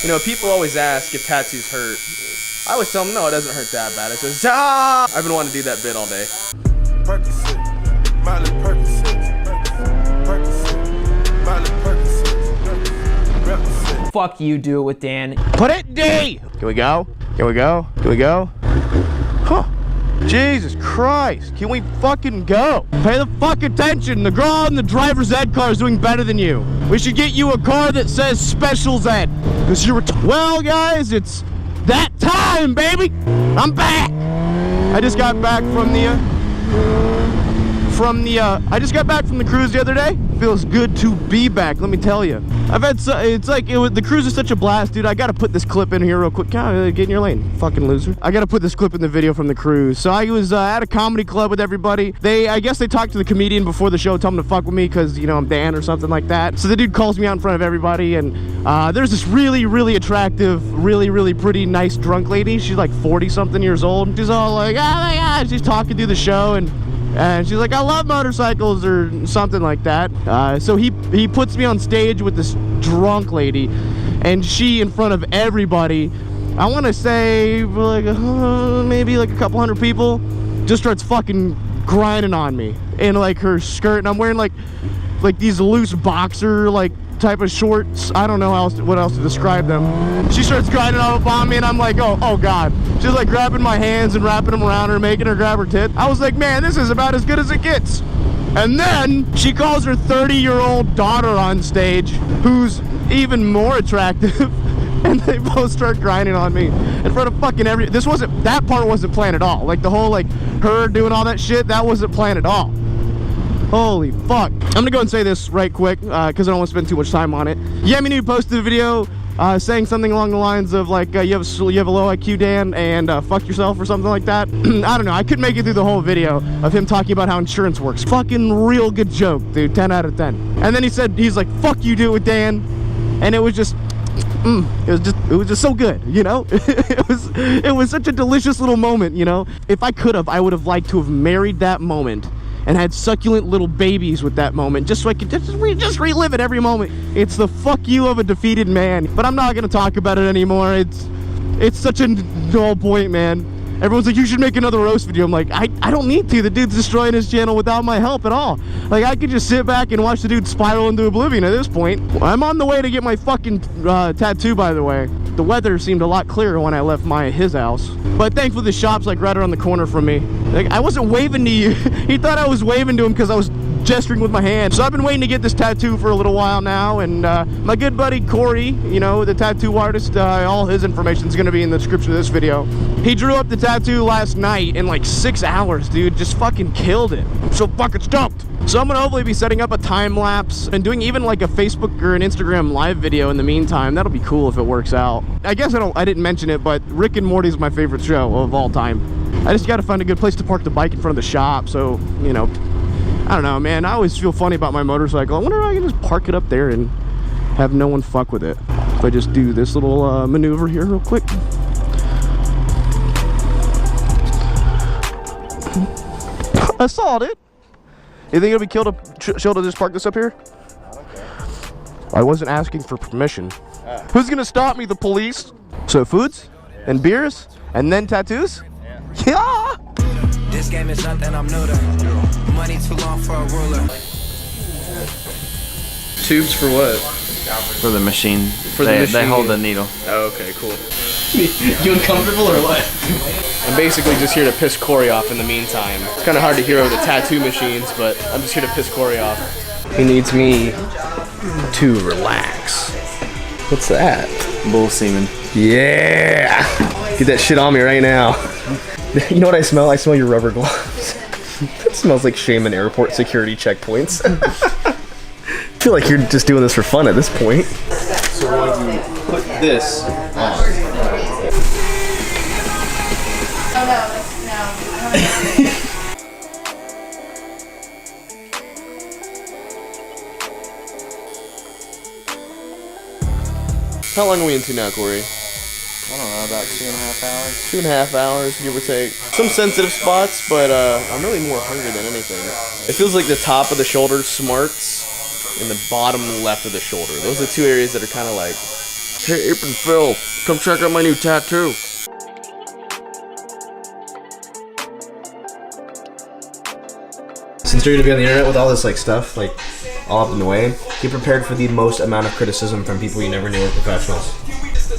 You know, people always ask if tattoos hurt. I always tell them, no, it doesn't hurt that bad. It says, ah! I've been wanting to do that bit all day. Fuck you, do it with Dan. Put it in D! Can we go? Can we go? Can we go? Huh. Jesus Christ. Can we fucking go? Pay the fuck attention. The girl in the driver's ed car is doing better than you. We should get you a car that says Specials Ed. Because you're well, guys, it's that time, baby. I'm back. I just got back from the cruise the other day. Feels good to be back, let me tell you. The cruise is such a blast, dude. I gotta put this clip in here real quick. Get in your lane, fucking loser. I gotta put this clip in the video from the cruise. So I was at a comedy club with everybody. I guess they talked to the comedian before the show, told him to fuck with me because, you know, I'm Dan or something like that. So the dude calls me out in front of everybody, and there's this really, really attractive, really, really pretty, nice drunk lady. She's like 40-something years old. She's all like, oh my God, she's talking through the show, and she's like, I love motorcycles or something like that. So he puts me on stage with this drunk lady, and she, in front of everybody, I want to say like maybe like a couple hundred people, just starts fucking grinding on me in like her skirt, and I'm wearing like these loose boxer like type of shorts. I don't know what else to describe them. She starts grinding up on me, and I'm like, oh God. She's like grabbing my hands and wrapping them around her, making her grab her tit. I was like, man, this is about as good as it gets. And then she calls her 30-year-old daughter on stage, who's even more attractive, and they both start grinding on me in front of fucking that part wasn't planned at all. Like the whole like her doing all that shit, that wasn't planned at all. Holy fuck. I'm gonna go and say this right quick, because I don't want to spend too much time on it. Yeminu posted a video saying something along the lines of like, you have a low IQ, Dan, and fuck yourself or something like that. I don't know, I couldn't make it through the whole video of him talking about how insurance works. Fucking real good joke, dude, 10 out of 10. And then he's like, fuck you, do it with Dan. And it was just, it was just so good, you know? it was such a delicious little moment, you know? If I could have, I would have liked to have married that moment and had succulent little babies with that moment, just so I could just relive it every moment. It's the fuck you of a defeated man. But I'm not gonna talk about it anymore. It's such a dull point, man. Everyone's like, you should make another roast video. I'm like, I don't need to. The dude's destroying his channel without my help at all. Like, I could just sit back and watch the dude spiral into oblivion at this point. I'm on the way to get my fucking tattoo, by the way. The weather seemed a lot clearer when I left his house. But thankfully the shop's like right around the corner from me. Like, I wasn't waving to you. He thought I was waving to him because I was gesturing with my hand. So I've been waiting to get this tattoo for a little while now, and my good buddy Corey, you know, the tattoo artist, all his information is going to be in the description of this video. He drew up the tattoo last night in like 6 hours, dude. Just fucking killed it. I'm so fucking stoked. So I'm gonna hopefully be setting up a time lapse and doing even like a Facebook or an Instagram live video in the meantime. That'll be cool if it works out. I guess I didn't mention it, but Rick and Morty is my favorite show of all time. I just gotta find a good place to park the bike in front of the shop, so, you know, I don't know, man. I always feel funny about my motorcycle. I wonder if I can just park it up there and have no one fuck with it. If I just do this little maneuver here real quick. Assaulted. You think it'll be chill to just park this up here? I wasn't asking for permission. Who's gonna stop me? The police? So foods and beers and then tattoos? Yeah. This game is nothing I'm new to. Money too long for a ruler. Tubes for what? For the machine. They hold the needle. Oh, okay, cool. You uncomfortable or what? I'm basically just here to piss Corey off in the meantime. It's kind of hard to hear over the tattoo machines, but I'm just here to piss Corey off. He needs me to relax. What's that? Bull semen. Yeah! Get that shit on me right now. You know what I smell? I smell your rubber gloves. It smells like Shaman airport security checkpoints. I feel like you're just doing this for fun at this point. So when you put this on. How long are we into now, Corey? I don't know, about 2.5 hours. 2.5 hours, give or take. Some sensitive spots, but I'm really more hungry than anything. It feels like the top of the shoulder smarts and the bottom left of the shoulder. Those are the two areas that are kind of like Hey, Ape and Phil, come check out my new tattoo. Since you're gonna be on the internet with all this like stuff, like all up in the way, be prepared for the most amount of criticism from people you never knew were professionals.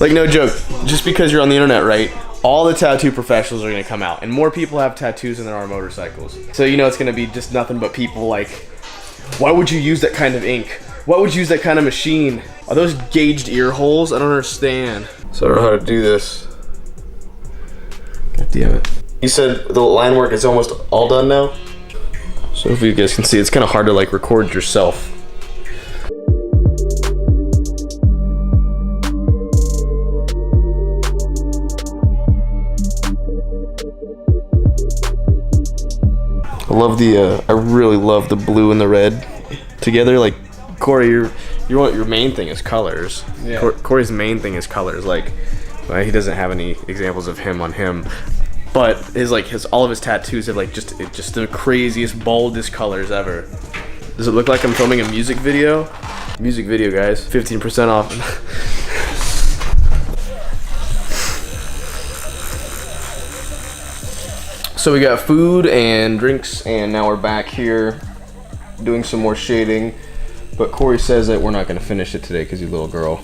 Like, no joke, just because you're on the internet, right? All the tattoo professionals are gonna come out, and more people have tattoos than there are motorcycles. So you know it's gonna be just nothing but people like, why would you use that kind of ink? Why would you use that kind of machine? Are those gauged ear holes? I don't understand. So I don't know how to do this. God damn it. You said the line work is almost all done now? So if you guys can see, it's kind of hard to like record yourself. I really love the blue and the red together. Like, Corey, your main thing is colors. Yeah. Corey's main thing is colors. Like, well, he doesn't have any examples of him on him, but all of his tattoos have like just the craziest, boldest colors ever. Does it look like I'm filming a music video? Music video, guys. 15% off. So we got food and drinks, and now we're back here doing some more shading. But Corey says that we're not gonna finish it today because he's a little girl.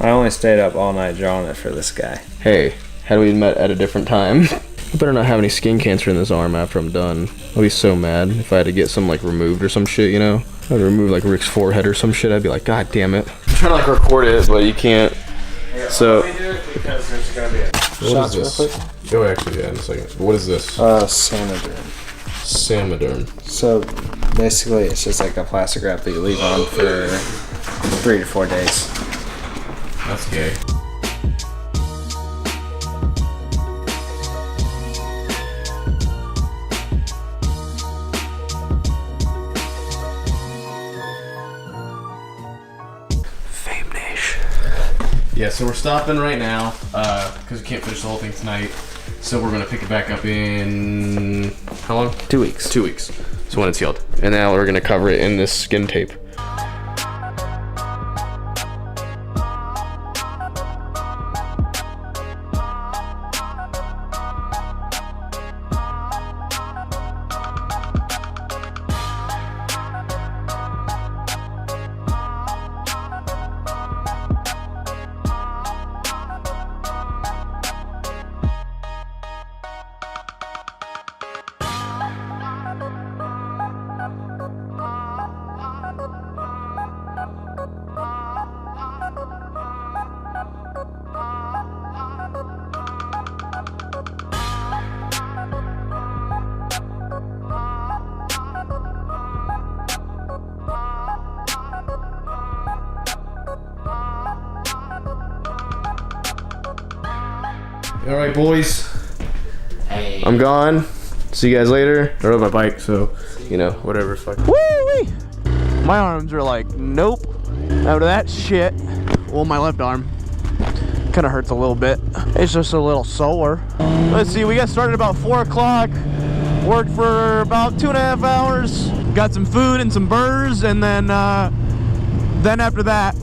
I only stayed up all night drawing it for this guy. Hey, had we met at a different time, I better not have any skin cancer in this arm after I'm done. I'll be so mad if I had to get some like removed or some shit, you know? I'd remove like Rick's forehead or some shit. I'd be like, God damn it. I'm trying to like record it, but you can't. So, Because there's gonna be a what is this? Oh, actually, yeah, in a second. What is this? Samaderm. Samaderm. So basically, it's just like a plastic wrap that you leave on for 3 to 4 days. That's gay. Yeah, so we're stopping right now because we can't finish the whole thing tonight. So we're gonna pick it back up in how long? 2 weeks. 2 weeks. So when it's healed, and now we're gonna cover it in this skin tape. All right, boys. Hey. I'm gone. See you guys later. I rode my bike, so you know, whatever. Fuck. Woo-wee! My arms are like, nope. Out of that shit. Well, my left arm kind of hurts a little bit. It's just a little sore. Let's see. We got started about 4 o'clock. Worked for about 2.5 hours. Got some food and some burrs, and then after that,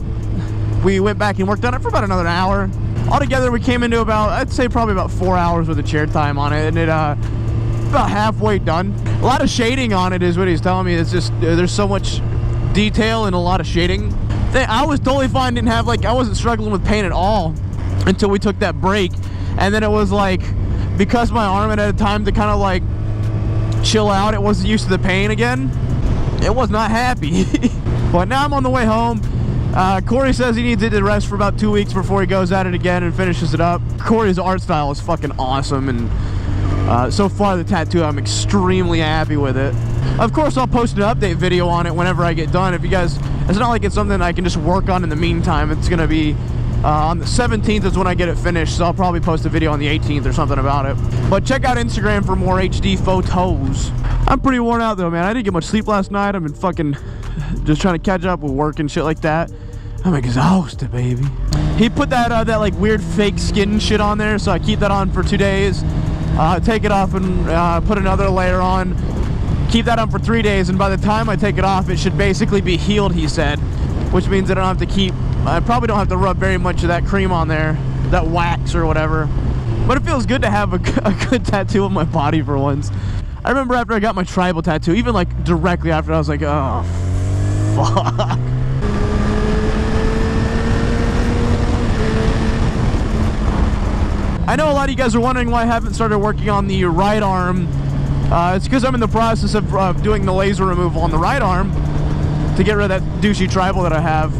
we went back and worked on it for about another hour. Altogether, we came into about, I'd say probably about 4 hours with the chair time on it, and it about halfway done. A lot of shading on it is what he's telling me. It's just, there's so much detail and a lot of shading. I was totally fine, I wasn't struggling with pain at all until we took that break. And then it was like, because my arm had had time to kind of like chill out, it wasn't used to the pain again. It was not happy. But now I'm on the way home. Corey says he needs it to rest for about 2 weeks before he goes at it again and finishes it up. Corey's art style is fucking awesome, and so far the tattoo, I'm extremely happy with it. Of course, I'll post an update video on it whenever I get done. If you guys, it's not like it's something I can just work on in the meantime. It's gonna be on the 17th is when I get it finished, so I'll probably post a video on the 18th or something about it. But check out Instagram for more HD photos. I'm pretty worn out though, man. I didn't get much sleep last night. I've been fucking just trying to catch up with work and shit like that. I'm exhausted, baby. He put that like weird fake skin shit on there, so I keep that on for 2 days. Take it off and put another layer on. Keep that on for 3 days, and by the time I take it off, it should basically be healed, he said. Which means I don't have to keep I probably don't have to rub very much of that cream on there, that wax or whatever. But it feels good to have a good tattoo on my body for once. I remember after I got my tribal tattoo, even like directly after, I was like, oh, fuck. I know a lot of you guys are wondering why I haven't started working on the right arm. It's because I'm in the process of doing the laser removal on the right arm to get rid of that douchey tribal that I have.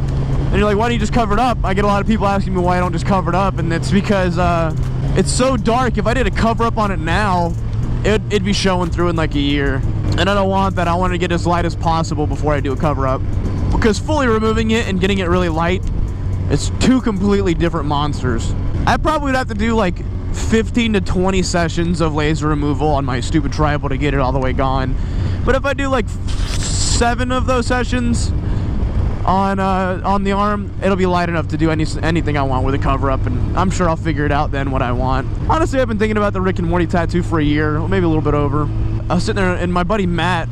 And you're like, why don't you just cover it up? I get a lot of people asking me why I don't just cover it up, and it's because it's so dark. If I did a cover up on it now, it'd be showing through in like a year. And I don't want that. I want to get as light as possible before I do a cover up. Because fully removing it and getting it really light, it's two completely different monsters. I probably would have to do like 15 to 20 sessions of laser removal on my stupid tribal to get it all the way gone. But if I do like 7 of those sessions on the arm, it'll be light enough to do anything I want with a cover up, and I'm sure I'll figure it out then what I want. Honestly, I've been thinking about the Rick and Morty tattoo for a year, maybe a little bit over. I was sitting there and my buddy Matt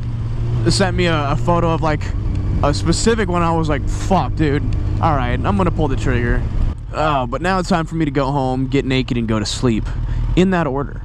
sent me a photo of like a specific one. I was like, fuck, dude, all right, I'm gonna pull the trigger. But now it's time for me to go home, get naked, and go to sleep. In that order.